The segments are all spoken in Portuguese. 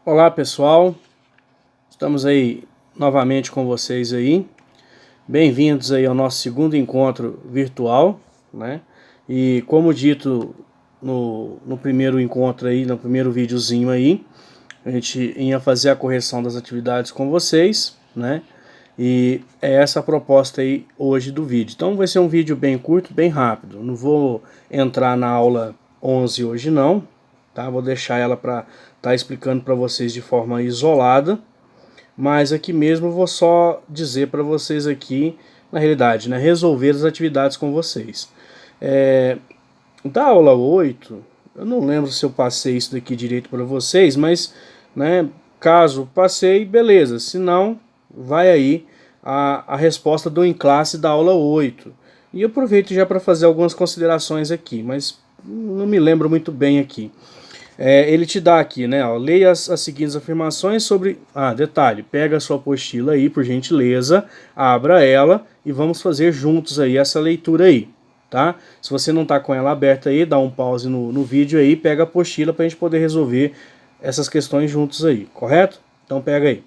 Olá pessoal, estamos aí novamente com vocês aí, bem-vindos aí ao nosso segundo encontro virtual, né? E como dito no primeiro encontro aí, no primeiro videozinho aí, a gente ia fazer a correção das atividades com vocês, né? E é essa a proposta aí hoje do vídeo. Então vai ser um vídeo bem curto, bem rápido, não vou entrar na aula 11 hoje não, tá? Vou deixar ela para estar explicando para vocês de forma isolada, mas aqui mesmo eu vou só dizer para vocês aqui, na realidade, né, resolver as atividades com vocês. Da aula 8, eu não lembro se eu passei isso daqui direito para vocês, mas né, caso passei, beleza, se não, vai aí a resposta do em classe da aula 8. E eu aproveito já para fazer algumas considerações aqui, mas não me lembro muito bem aqui. Ele te dá aqui, né? Ó, leia as seguintes afirmações sobre... detalhe, pega a sua apostila aí, por gentileza, abra ela e vamos fazer juntos aí essa leitura aí, tá? Se você não tá com ela aberta aí, dá um pause no vídeo aí, pega a apostila pra gente poder resolver essas questões juntos aí, correto? Então pega aí.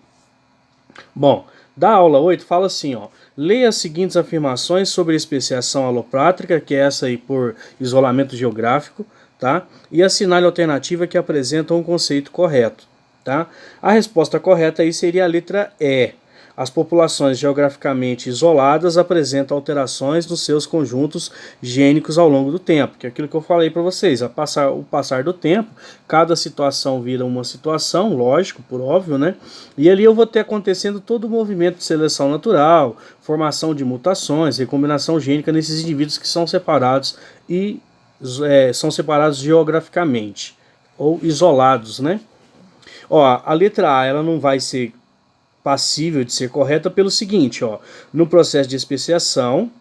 Bom, da aula 8 fala assim, ó, leia as seguintes afirmações sobre especiação aloprátrica, que é essa aí por isolamento geográfico, tá? E assinale a alternativa que apresenta um conceito correto, tá? A resposta correta aí seria a letra E. As populações geograficamente isoladas apresentam alterações nos seus conjuntos gênicos ao longo do tempo, que é aquilo que eu falei para vocês. O passar do tempo, cada situação vira uma situação, lógico, por óbvio, né? E ali eu vou ter acontecendo todo o movimento de seleção natural, formação de mutações, recombinação gênica nesses indivíduos que são separados e são separados geograficamente ou isolados, né? Ó, a letra A ela não vai ser passível de ser correta pelo seguinte, ó, no processo de especiação,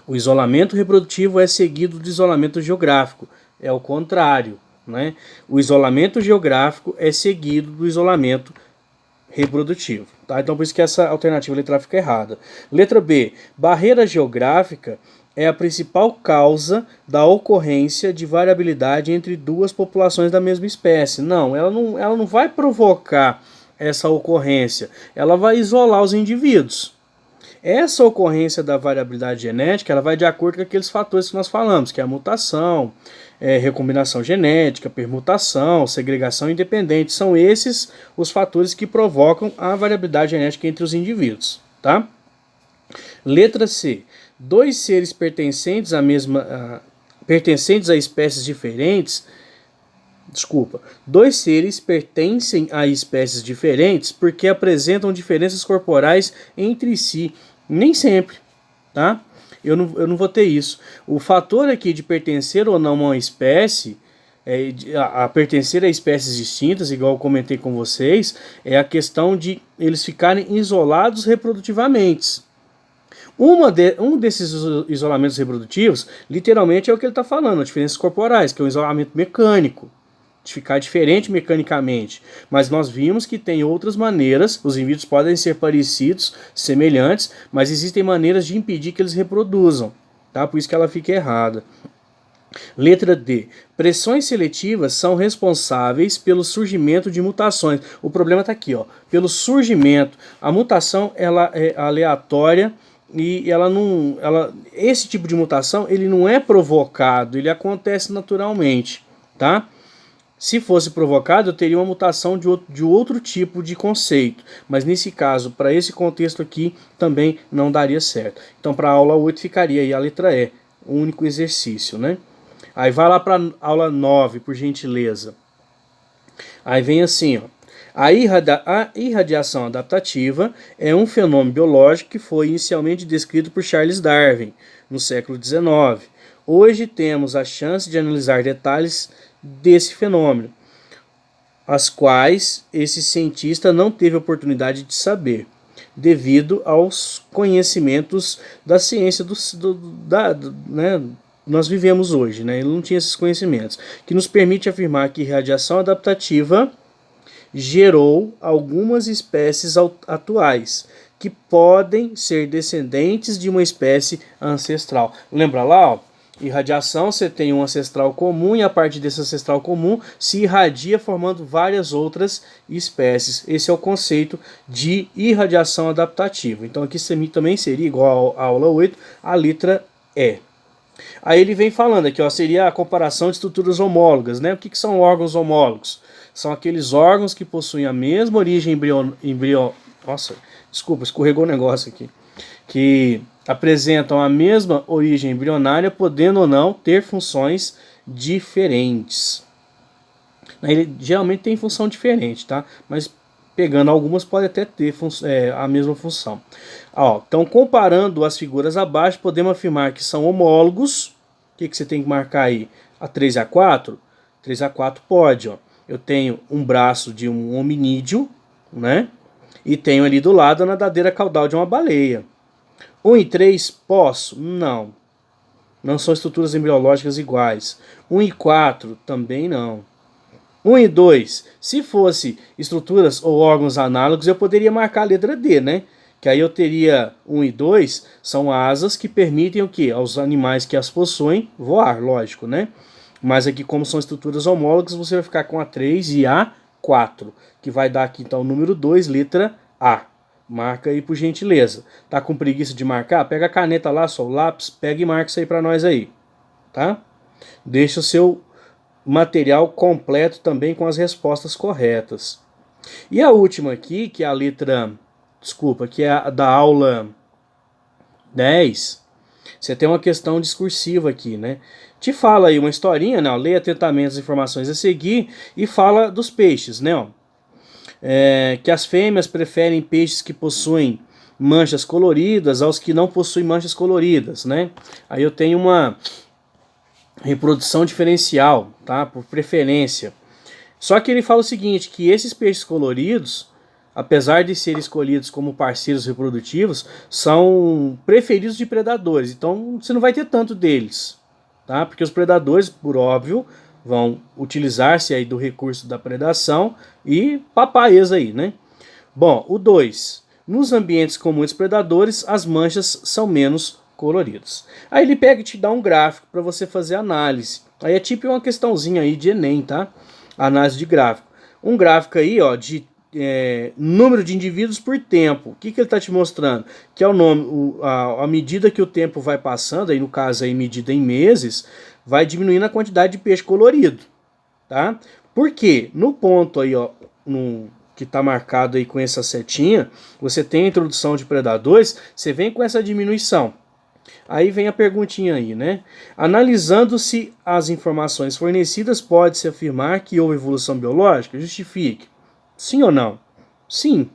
o isolamento reprodutivo é seguido do isolamento geográfico, é o contrário, né? O isolamento geográfico é seguido do isolamento reprodutivo, tá? Então por isso que essa alternativa letra A fica errada. Letra B, barreira geográfica é a principal causa da ocorrência de variabilidade entre duas populações da mesma espécie. Não, ela não vai provocar essa ocorrência, ela vai isolar os indivíduos. Essa ocorrência da variabilidade genética ela vai de acordo com aqueles fatores que nós falamos, que é a mutação, recombinação genética, permutação, segregação independente. São esses os fatores que provocam a variabilidade genética entre os indivíduos, tá? Letra C. Dois seres pertencentes a espécies diferentes. Dois seres pertencem a espécies diferentes porque apresentam diferenças corporais entre si. Nem sempre, tá? Eu não vou ter isso. O fator aqui de pertencer ou não a uma espécie, a pertencer a espécies distintas, igual eu comentei com vocês, é a questão de eles ficarem isolados reprodutivamente. Um desses isolamentos reprodutivos, literalmente, é o que ele está falando, as diferenças corporais, que é um isolamento mecânico, de ficar diferente mecanicamente. Mas nós vimos que tem outras maneiras, os indivíduos podem ser parecidos, semelhantes, mas existem maneiras de impedir que eles reproduzam, tá? Por isso que ela fica errada. Letra D. Pressões seletivas são responsáveis pelo surgimento de mutações. O problema está aqui, ó. Pelo surgimento. A mutação ela é aleatória e esse tipo de mutação ele não é provocado, ele acontece naturalmente, tá? Se fosse provocado, eu teria uma mutação de outro tipo de conceito. Mas nesse caso, para esse contexto aqui, também não daria certo. Então, para a aula 8 ficaria aí a letra E, o único exercício, né? Aí vai lá para a aula 9, por gentileza. Aí vem assim, ó. A irradiação adaptativa é um fenômeno biológico que foi inicialmente descrito por Charles Darwin, no século XIX. Hoje temos a chance de analisar detalhes desse fenômeno, as quais esse cientista não teve oportunidade de saber, devido aos conhecimentos da ciência né, nós vivemos hoje, né? Ele não tinha esses conhecimentos, que nos permite afirmar que radiação adaptativa gerou algumas espécies atuais, que podem ser descendentes de uma espécie ancestral. Lembra lá, ó? Irradiação, você tem um ancestral comum e a partir desse ancestral comum se irradia formando várias outras espécies. Esse é o conceito de irradiação adaptativa. Então aqui também seria igual à aula 8, a letra E. Aí ele vem falando aqui, ó, seria a comparação de estruturas homólogas, né? O que são órgãos homólogos? São aqueles órgãos que possuem a mesma origem Nossa, desculpa, escorregou o negócio aqui. Que apresentam a mesma origem embrionária, podendo ou não ter funções diferentes. Ele geralmente tem função diferente, tá? Mas pegando algumas pode até ter a mesma função. Ó, então, comparando as figuras abaixo, podemos afirmar que são homólogos. O que você tem que marcar aí? A 3 e a 4? 3 a 4 pode, ó. Eu tenho um braço de um hominídeo, né? E tenho ali do lado a nadadeira caudal de uma baleia. 1 e 3 posso? Não. Não são estruturas embriológicas iguais. 1 e 4 também não. 1 e 2, se fosse estruturas ou órgãos análogos, eu poderia marcar a letra D, né? Que aí eu teria 1 e 2, são asas que permitem o quê? Aos animais que as possuem voar, lógico, né? Mas aqui, como são estruturas homólogas, você vai ficar com a 3 e a 4, que vai dar aqui então o número 2, letra A. Marca aí por gentileza. Tá com preguiça de marcar? Pega a caneta lá, só o lápis, pega e marca isso aí pra nós aí, tá? Deixa o seu material completo também com as respostas corretas. E a última aqui, que é a letra... Desculpa, que é a da aula 10. Você tem uma questão discursiva aqui, né? Te fala aí uma historinha, né? Leia atentamente as informações a seguir e fala dos peixes, né? Ó. Que as fêmeas preferem peixes que possuem manchas coloridas aos que não possuem manchas coloridas, né? Aí eu tenho uma reprodução diferencial, tá? Por preferência. Só que ele fala o seguinte, que esses peixes coloridos, apesar de serem escolhidos como parceiros reprodutivos, são preferidos de predadores. Então você não vai ter tanto deles, tá? Porque os predadores, por óbvio, vão utilizar-se aí do recurso da predação e papaias aí, né? Bom, o 2. Nos ambientes com muitos predadores, as manchas são menos coloridas. Aí ele pega e te dá um gráfico para você fazer análise. Aí é tipo uma questãozinha aí de Enem, tá? Análise de gráfico. Um gráfico aí, ó, de número de indivíduos por tempo. O que ele está te mostrando? Que é à medida que o tempo vai passando, aí no caso aí medida em meses, vai diminuindo a quantidade de peixe colorido, tá? Por quê? No ponto aí, ó, que está marcado aí com essa setinha, você tem a introdução de predadores, você vem com essa diminuição. Aí vem a perguntinha aí, né? Analisando-se as informações fornecidas, pode-se afirmar que houve evolução biológica? Justifique. Sim ou não? Sim.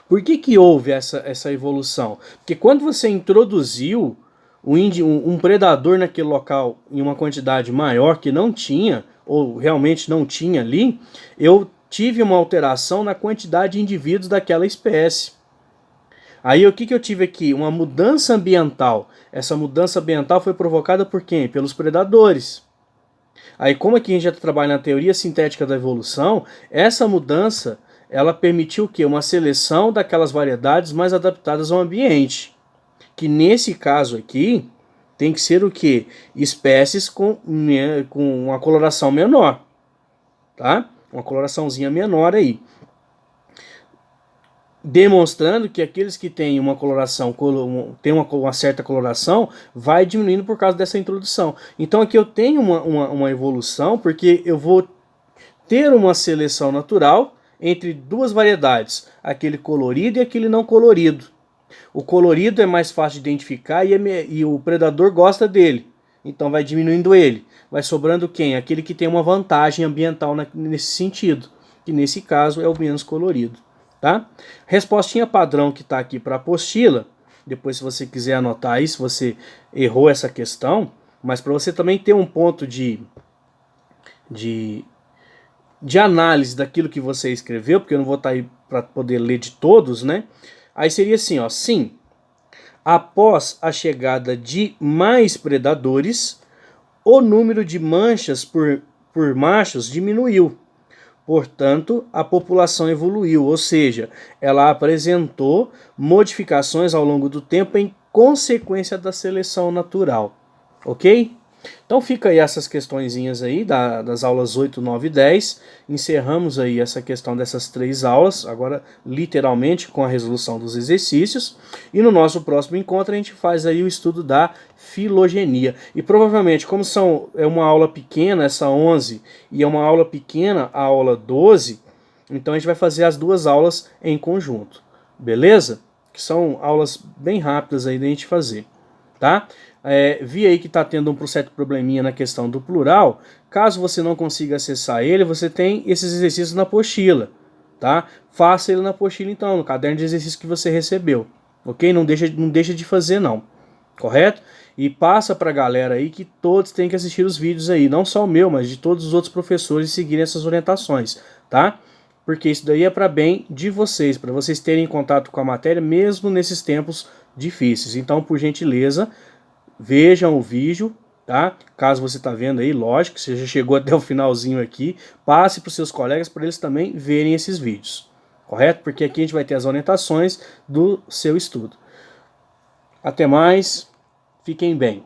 Por que houve essa evolução? Porque quando você introduziu um predador naquele local em uma quantidade maior que não tinha, ou realmente não tinha ali, eu tive uma alteração na quantidade de indivíduos daquela espécie. Aí o que eu tive aqui? Uma mudança ambiental. Essa mudança ambiental foi provocada por quem? Pelos predadores. Aí como aqui a gente já trabalha na teoria sintética da evolução, essa mudança ela permitiu o quê? Uma seleção daquelas variedades mais adaptadas ao ambiente. Que nesse caso aqui tem que ser o quê? Espécies com uma coloração menor. Tá? Uma coloraçãozinha menor aí. Demonstrando que aqueles que têm uma coloração, tem uma certa coloração, vai diminuindo por causa dessa introdução. Então aqui eu tenho uma evolução, porque eu vou ter uma seleção natural entre duas variedades, aquele colorido e aquele não colorido. O colorido é mais fácil de identificar e o predador gosta dele, então vai diminuindo ele. Vai sobrando quem? Aquele que tem uma vantagem ambiental nesse sentido, que nesse caso é o menos colorido. Tá? Respostinha padrão que está aqui para a apostila, depois se você quiser anotar aí, se você errou essa questão, mas para você também ter um ponto de análise daquilo que você escreveu, porque eu não vou estar aí para poder ler de todos, né? Aí seria assim, ó, sim, após a chegada de mais predadores, o número de manchas por machos diminuiu. Portanto, a população evoluiu, ou seja, ela apresentou modificações ao longo do tempo em consequência da seleção natural. ok? Então fica aí essas questõezinhas aí das aulas 8, 9 e 10. Encerramos aí essa questão dessas 3 aulas, agora literalmente com a resolução dos exercícios. E no nosso próximo encontro a gente faz aí o estudo da filogenia. E provavelmente, como é uma aula pequena, essa 11, e é uma aula pequena, a aula 12, então a gente vai fazer as 2 aulas em conjunto, beleza? Que são aulas bem rápidas aí da gente fazer, tá? Vi aí que está tendo um certo probleminha na questão do plural. Caso você não consiga acessar ele, você tem esses exercícios na apostila, tá? Faça ele na apostila então, no caderno de exercício que você recebeu, ok? Não deixa de fazer não, correto? E passa para a galera aí que todos têm que assistir os vídeos aí, não só o meu, mas de todos os outros professores e seguirem essas orientações, tá? Porque isso daí é para bem de vocês, para vocês terem contato com a matéria mesmo nesses tempos difíceis. Então, por gentileza, vejam o vídeo, tá? Caso você está vendo aí, lógico, você já chegou até o finalzinho aqui, passe para os seus colegas para eles também verem esses vídeos, correto? Porque aqui a gente vai ter as orientações do seu estudo. Até mais, fiquem bem.